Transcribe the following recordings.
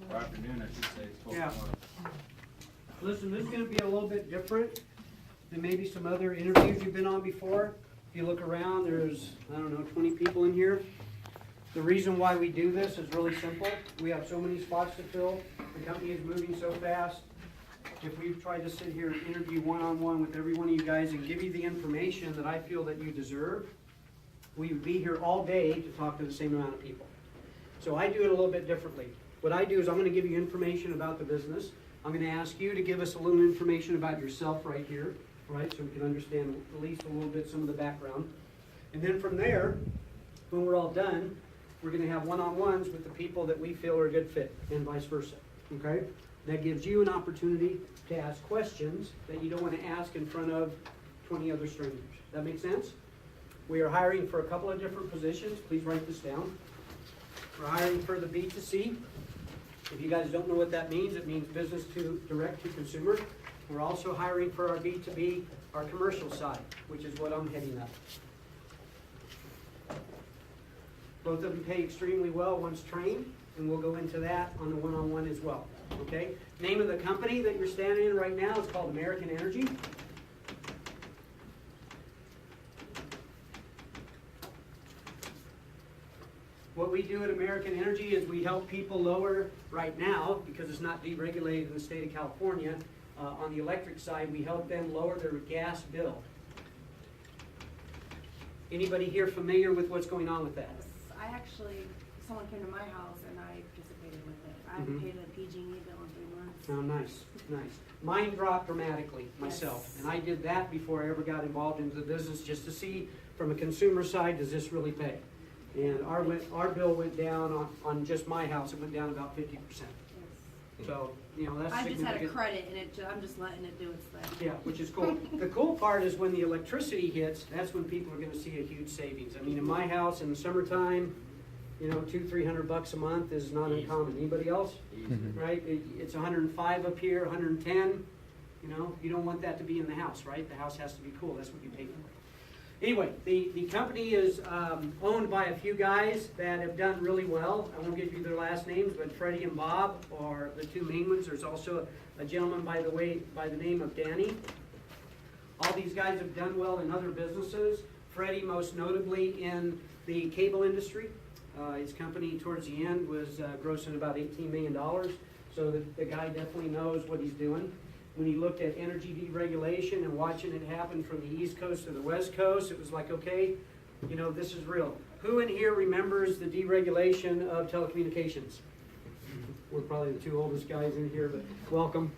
Or afternoon, I should say, it's 12 Yeah. tomorrow. Listen, this is gonna be a little bit different than maybe some other interviews you've been on before. If you look around, there's, I don't know, 20 people in here. The reason why we do this is really simple. We have so many spots to fill. The company is moving so fast. If we try to sit here and interview one-on-one with every one of you guys and give you the information that I feel that you deserve, we would be here all day to talk to the same amount of people. So I do it a little bit differently. What I do is I'm gonna give you information about the business. I'm gonna ask you to give us a little information about yourself right here, right? So we can understand at least a little bit some of the background. And then from there, when we're all done, we're gonna have one-on-ones with the people that we feel are a good fit and vice versa, okay? That gives you an opportunity to ask questions that you don't wanna ask in front of 20 other strangers. That make sense? We are hiring for a couple of different positions. Please write this down. We're hiring for the B2C. If you guys don't know what that means, it means business to direct to consumer. We're also hiring for our B2B, our commercial side, which is what I'm heading up. Both of them pay extremely well once trained, and we'll go into that on the one-on-one as well, okay? Name of the company that you're standing in right now is called American Energy. What we do at American Energy is we help people lower, right now, because it's not deregulated in the state of California, on the electric side, we help them lower their gas bill. Anybody here familiar with what's going on with that? I actually, someone came to my house and I participated with it. I haven't paid a PG&E bill in 3 months. Oh, nice, nice. Mine dropped dramatically myself, Yes. and I did that before I ever got involved into the business, just to see from a consumer side, does this really pay? And our bill went down on just my house, it went down about 50%. Yes. So, that's I just had a significant. credit and I'm just letting it do its thing. Yeah, which is cool. The cool part is when the electricity hits, that's when people are gonna see a huge savings. I mean, in my house, in the summertime, $200-300 a month is not uncommon. Anybody else? Right? It's 105 up here, 110. You don't want that to be in the house, right? The house has to be cool. That's what you pay for. Anyway, the company is owned by a few guys that have done really well. I won't give you their last names, but Freddie and Bob are the two main ones. There's also a gentleman by the name of Danny. All these guys have done well in other businesses. Freddie most notably in the cable industry. His company towards the end was grossing about $18 million. So the guy definitely knows what he's doing. When he looked at energy deregulation and watching it happen from the East Coast to the West Coast, it was like, okay, this is real. Who in here remembers the deregulation of telecommunications? We're probably the two oldest guys in here, but welcome.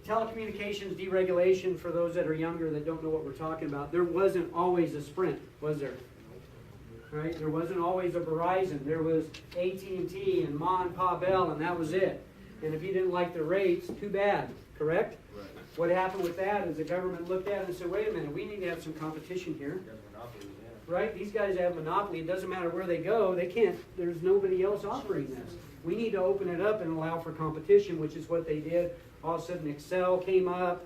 Telecommunications deregulation, for those that are younger that don't know what we're talking about, there wasn't always a Sprint, was there? Right? There wasn't always a Verizon. There was AT&T and Ma and Pa Bell, and that was it. And if you didn't like the rates, too bad, correct? Right. What happened with that is the government looked at it and said, wait a minute, we need to have some competition here. Right? These guys have monopoly. It doesn't matter where they go. They can't, there's nobody else offering this. We need to open it up and allow for competition, which is what they did. All of a sudden, Excel came up,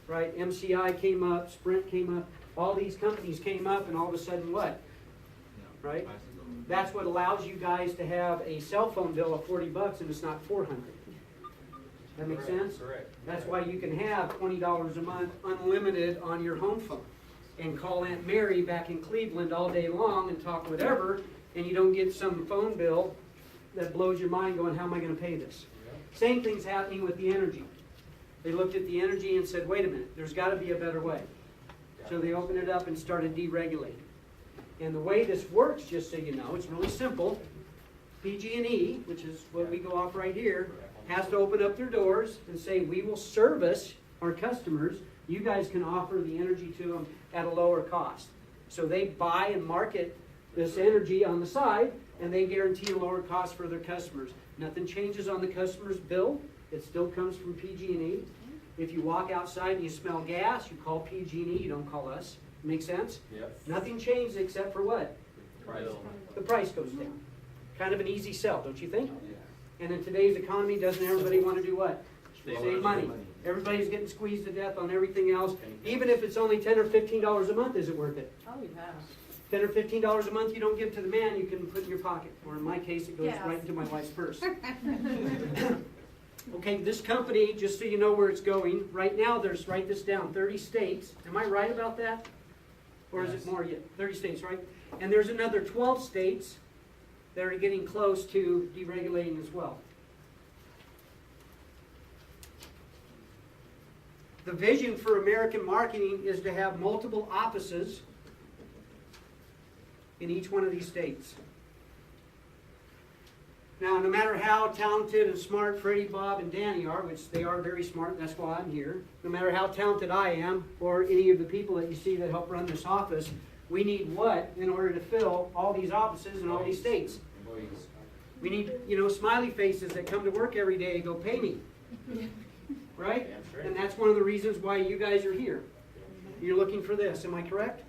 right? MCI came up, Sprint came up. All these companies came up, and all of a sudden, what? Right? That's what allows you guys to have a cell phone bill of $40 and it's not $400. That makes sense? Correct. That's why you can have $20 a month unlimited on your home phone and call Aunt Mary back in Cleveland all day long and talk whatever, and you don't get some phone bill that blows your mind going, how am I going to pay this? Same thing's happening with the energy. They looked at the energy and said, wait a minute, there's got to be a better way. So they opened it up and started deregulating. And the way this works, just so you know, it's really simple. PG&E, which is what we go off right here, has to open up their doors and say, we will service our customers. You guys can offer the energy to them at a lower cost. So they buy and market this energy on the side, and they guarantee a lower cost for their customers. Nothing changes on the customer's bill. It still comes from PG&E. If you walk outside and you smell gas, you call PG&E, you don't call us. Make sense? Yep. Nothing changed except for what? Price. The price goes down. Kind of an easy sell, don't you think? Yeah. And in today's economy, doesn't everybody want to do what? Save Save money. Everybody's getting squeezed to death on everything else. Even if it's only $10 or $15 a month, is it worth it? Oh, yeah. $10 or $15 a month you don't give to the man, you can put in your pocket, or in my case, it goes Yes. right into my wife's purse. Okay, this company, just so you know where it's going, right now there's, write this down, 30 states. Am I right about that? Or is it Yes. more yet? 30 states, right? And there's another 12 states that are getting close to deregulating as well. The vision for American marketing is to have multiple offices in each one of these states. Now, no matter how talented and smart Freddie, Bob, and Danny are, which they are very smart, that's why I'm here, no matter how talented I am, or any of the people that you see that help run this office, we need what in order to fill all these offices in all these states? Employees. We need, smiley faces that come to work every day and go, pay me. Right? That's right. And that's one of the reasons why you guys are here. You're looking for this, am I correct?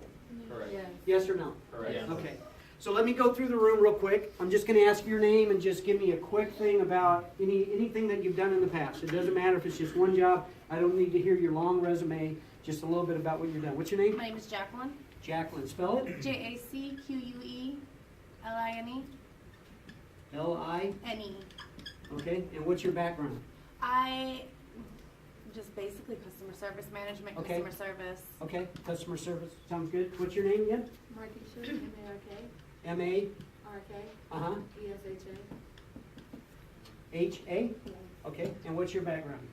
Correct. Yes or no? Correct. Yeah. Okay. So let me go through the room real quick. I'm just going to ask your name and just give me a quick thing about anything that you've done in the past. It doesn't matter if it's just one job. I don't need to hear your long resume. Just a little bit about what you've done. What's your name? My name is Jacqueline. Jacqueline. Spell it. Jacqueline. L-I. Okay. And what's your background? I just basically customer service management, Okay. customer service. Okay. Customer service. Sounds good. What's your name again? Markeisha, M-A-R-K, M-A. R-K, Uh-huh. E-S-H-A, H-A. Okay. And what's your background?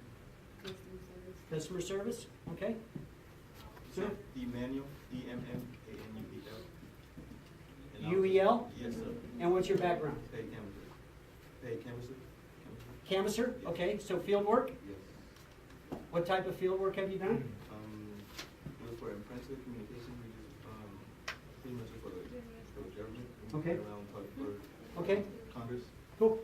customer service. Customer service. Okay. Sir? Emmanuel, E-M-M-A-N-U-E-L. U-E-L? Yes, sir. And what's your background? Paid canvasser. Paid canvasser? Canvasser? Okay. So field work? Yes. What type of field work have you done? We were for impressive communication, we just, pretty much for the government. We Okay. went around talking for Okay. Congress. Cool.